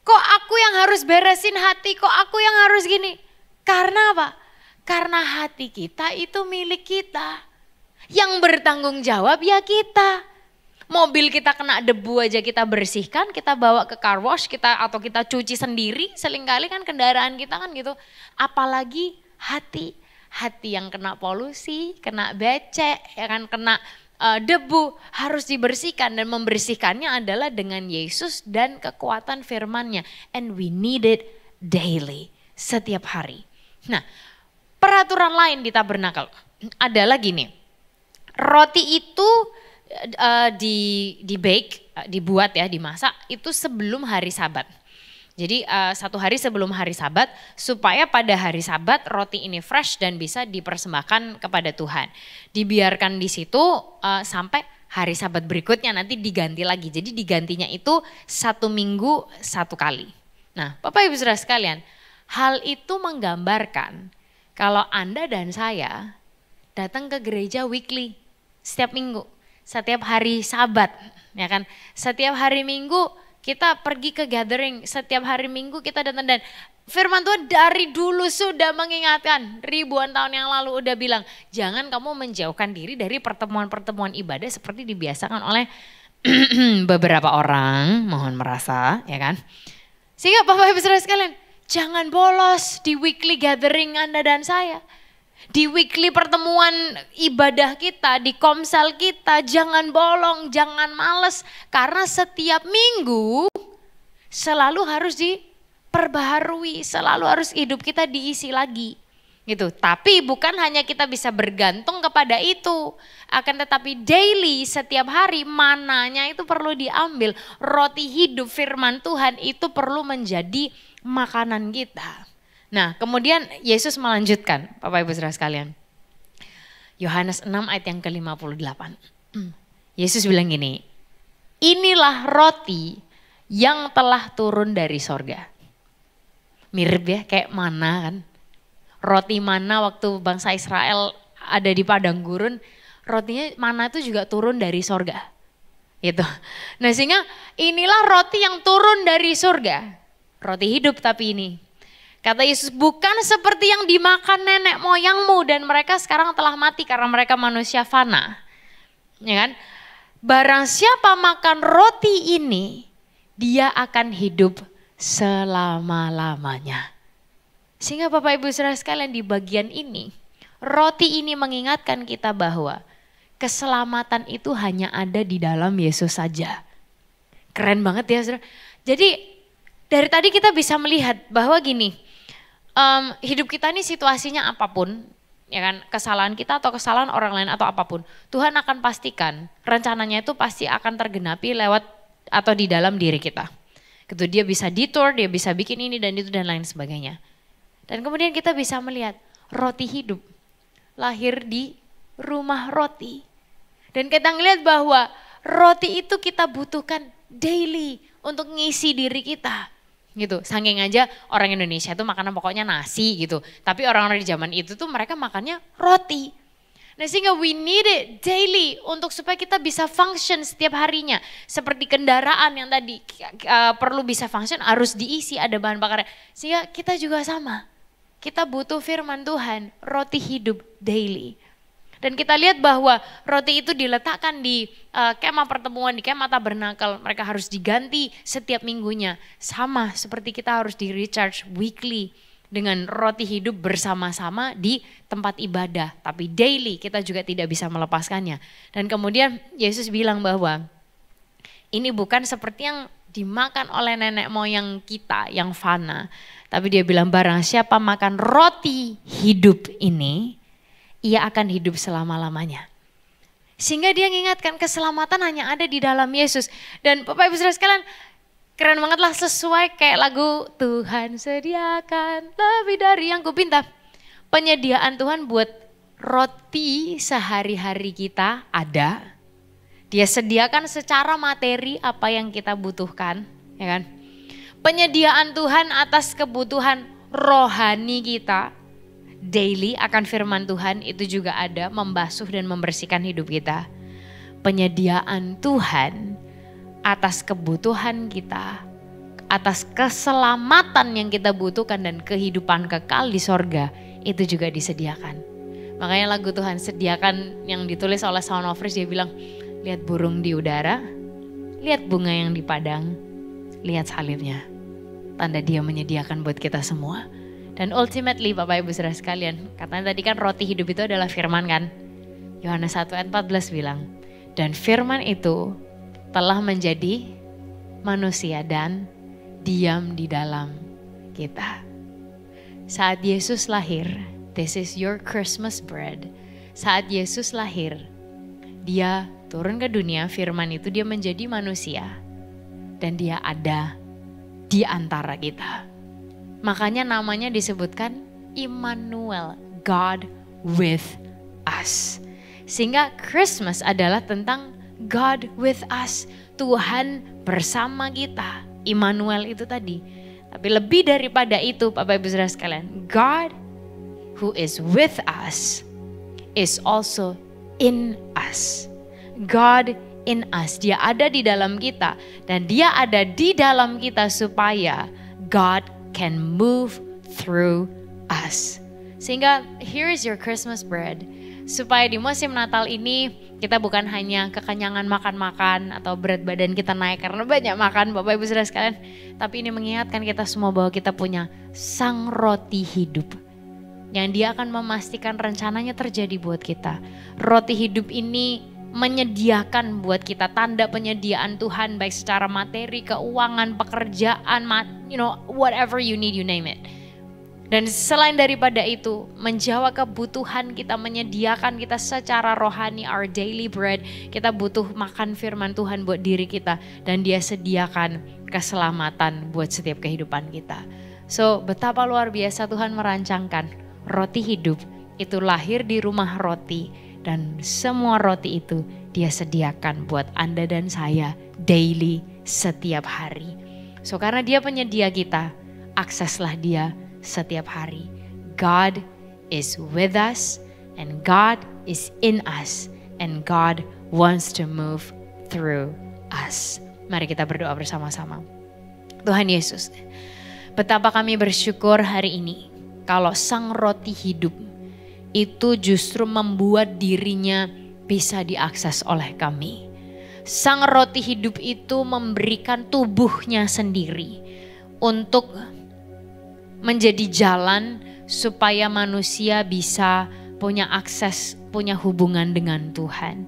[SPEAKER 3] kok aku yang harus beresin hati, kok aku yang harus gini? Karena apa? Karena hati kita itu milik kita, yang bertanggung jawab ya kita. Mobil kita kena debu aja kita bersihkan, kita bawa ke car wash atau kita cuci sendiri, seringkali kan kendaraan kita kan gitu. Apalagi hati yang kena polusi, kena becek, ya kan, kena debu, harus dibersihkan, dan membersihkannya adalah dengan Yesus dan kekuatan firman-Nya. And we need it daily, setiap hari. Nah, peraturan lain di tabernakel adalah gini, roti itu dibuat ya, dimasak itu sebelum hari Sabat. Jadi 1 hari sebelum hari Sabat, supaya pada hari Sabat roti ini fresh dan bisa dipersembahkan kepada Tuhan. Dibiarkan di situ sampai hari Sabat berikutnya, nanti diganti lagi. Jadi digantinya itu 1 minggu 1 kali. Nah Bapak Ibu Saudara sekalian, hal itu menggambarkan kalau Anda dan saya datang ke gereja weekly, setiap minggu. Setiap hari Sabat, ya kan? Setiap hari Minggu kita pergi ke gathering, setiap hari Minggu kita datang, dan firman Tuhan dari dulu sudah mengingatkan, ribuan tahun yang lalu udah bilang, jangan kamu menjauhkan diri dari pertemuan-pertemuan ibadah seperti dibiasakan oleh beberapa orang, mohon merasa, ya kan? Sehingga Bapak Ibu Saudara sekalian, jangan bolos di weekly gathering Anda dan saya. Di weekly pertemuan ibadah kita, di komsel kita, jangan bolong, jangan males. Karena setiap minggu selalu harus diperbaharui, selalu harus hidup kita diisi lagi. Gitu. Tapi bukan hanya kita bisa bergantung kepada itu. Akan tetapi daily, setiap hari mananya itu perlu diambil. Roti hidup firman Tuhan itu perlu menjadi makanan kita. Nah kemudian Yesus melanjutkan, Bapak Ibu Saudara sekalian. Yohanes 6 ayat yang ke-58. Yesus bilang gini, inilah roti yang telah turun dari sorga. Mirip ya kayak mana kan. Roti mana waktu bangsa Israel ada di padang gurun, rotinya mana itu juga turun dari sorga. Gitu. Nah sehingga inilah roti yang turun dari surga. Roti hidup tapi ini. Kata Yesus, bukan seperti yang dimakan nenek moyangmu dan mereka sekarang telah mati karena mereka manusia fana. Ya kan? Barang siapa makan roti ini, dia akan hidup selama-lamanya. Sehingga Bapak Ibu Saudara sekalian di bagian ini, roti ini mengingatkan kita bahwa keselamatan itu hanya ada di dalam Yesus saja. Keren banget ya Saudara. Jadi dari tadi kita bisa melihat bahwa gini, hidup kita ini situasinya apapun, ya kan, kesalahan kita atau kesalahan orang lain atau apapun, Tuhan akan pastikan rencananya itu pasti akan tergenapi lewat atau di dalam diri kita. Gitu, dia bisa detour, dia bisa bikin ini dan itu dan lain sebagainya. Dan kemudian kita bisa melihat roti hidup lahir di rumah roti. Dan kita ngelihat bahwa roti itu kita butuhkan daily untuk ngisi diri kita. Gitu, saking aja orang Indonesia itu makanan pokoknya nasi gitu. Tapi orang-orang di zaman itu tuh mereka makannya roti. Nah sehingga we need it daily untuk supaya kita bisa function setiap harinya. Seperti kendaraan yang tadi perlu bisa function harus diisi ada bahan bakarnya. Sehingga kita juga sama. Kita butuh firman Tuhan, roti hidup daily. Dan kita lihat bahwa roti itu diletakkan di kemah pertemuan, di kemah tabernakel. Mereka harus diganti setiap minggunya. Sama seperti kita harus di recharge weekly dengan roti hidup bersama-sama di tempat ibadah. Tapi daily kita juga tidak bisa melepaskannya. Dan kemudian Yesus bilang bahwa ini bukan seperti yang dimakan oleh nenek moyang kita yang fana. Tapi dia bilang barang siapa makan roti hidup ini, ia akan hidup selama-lamanya. Sehingga dia mengingatkan keselamatan hanya ada di dalam Yesus. Dan Bapak Ibu Saudara sekalian, keren banget lah sesuai kayak lagu Tuhan sediakan lebih dari yang kupinta. Penyediaan Tuhan buat roti sehari-hari kita ada. Dia sediakan secara materi apa yang kita butuhkan, ya kan? Penyediaan Tuhan atas kebutuhan rohani kita daily akan firman Tuhan itu juga ada membasuh dan membersihkan hidup kita. Penyediaan Tuhan atas kebutuhan kita, atas keselamatan yang kita butuhkan dan kehidupan kekal di sorga itu juga disediakan. Makanya lagu Tuhan sediakan yang ditulis oleh Sound of Praise dia bilang, lihat burung di udara, lihat bunga yang di padang, lihat salibnya. Tanda dia menyediakan buat kita semua. Dan ultimately Bapak Ibu Saudara sekalian, katanya tadi kan roti hidup itu adalah firman kan. Yohanes 1 ayat 14 bilang, dan firman itu telah menjadi manusia dan diam di dalam kita. Saat Yesus lahir, this is your Christmas bread. Saat Yesus lahir, dia turun ke dunia, firman itu dia menjadi manusia. Dan dia ada di antara kita. Makanya namanya disebutkan Immanuel, God with us. Sehingga Christmas adalah tentang God with us, Tuhan bersama kita. Immanuel itu tadi. Tapi lebih daripada itu Bapak Ibu Saudara sekalian, God who is with us is also in us. God in us, dia ada di dalam kita dan dia ada di dalam kita supaya God can move through us. Sehingga here is your Christmas bread. Supaya di musim Natal ini kita bukan hanya kekenyangan makan-makan atau berat badan kita naik karena banyak makan Bapak Ibu Saudara sekalian. Tapi ini mengingatkan kita semua bahwa kita punya sang roti hidup. Yang dia akan memastikan rencananya terjadi buat kita. Roti hidup ini menyediakan buat kita tanda penyediaan Tuhan baik secara materi, keuangan, pekerjaan, whatever you need, you name it. Dan selain daripada itu, menjawab kebutuhan kita, menyediakan kita secara rohani, our daily bread. Kita butuh makan firman Tuhan buat diri kita. Dan Dia sediakan keselamatan buat setiap kehidupan kita. So, betapa luar biasa Tuhan merancangkan roti hidup itu lahir di rumah roti. Dan semua roti itu Dia sediakan buat Anda dan saya daily, setiap hari. So, karena Dia penyedia kita, akseslah Dia setiap hari. God is with us and God is in us and God wants to move through us. Mari kita berdoa bersama-sama. Tuhan Yesus, betapa kami bersyukur hari ini kalau Sang Roti Hidup itu justru membuat dirinya bisa diakses oleh kami. Sang Roti Hidup itu memberikan tubuhnya sendiri untuk menjadi jalan supaya manusia bisa punya akses, punya hubungan dengan Tuhan.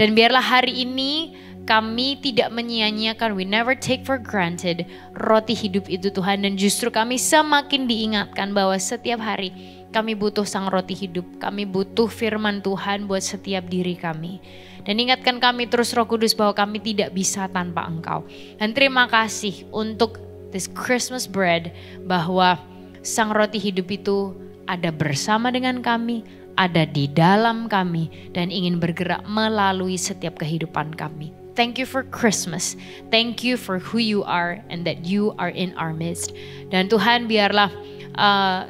[SPEAKER 3] Dan biarlah hari ini kami tidak menyia-nyiakan, we never take for granted roti hidup itu Tuhan. Dan justru kami semakin diingatkan bahwa setiap hari kami butuh Sang Roti Hidup. Kami butuh firman Tuhan buat setiap diri kami. Dan ingatkan kami terus Roh Kudus bahwa kami tidak bisa tanpa Engkau. Dan terima kasih untuk this Christmas bread, bahwa Sang Roti Hidup itu ada bersama dengan kami, ada di dalam kami, dan ingin bergerak melalui setiap kehidupan kami. Thank you for Christmas. Thank you for who you are and that you are in our midst. Dan Tuhan, biarlah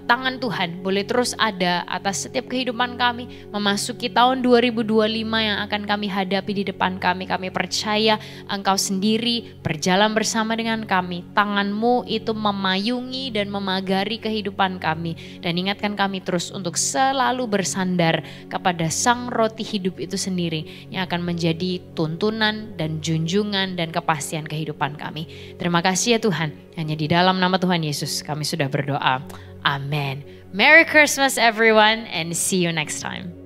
[SPEAKER 3] tangan Tuhan boleh terus ada atas setiap kehidupan kami memasuki tahun 2025 yang akan kami hadapi di depan kami. Kami percaya Engkau sendiri berjalan bersama dengan kami. Tangan-Mu itu memayungi dan memagari kehidupan kami. Dan ingatkan kami terus untuk selalu bersandar kepada Sang Roti Hidup itu sendiri yang akan menjadi tuntunan dan junjungan dan kepastian kehidupan kami. Terima kasih ya Tuhan. Hanya di dalam nama Tuhan Yesus kami sudah berdoa. Amen. Merry Christmas everyone and see you next time.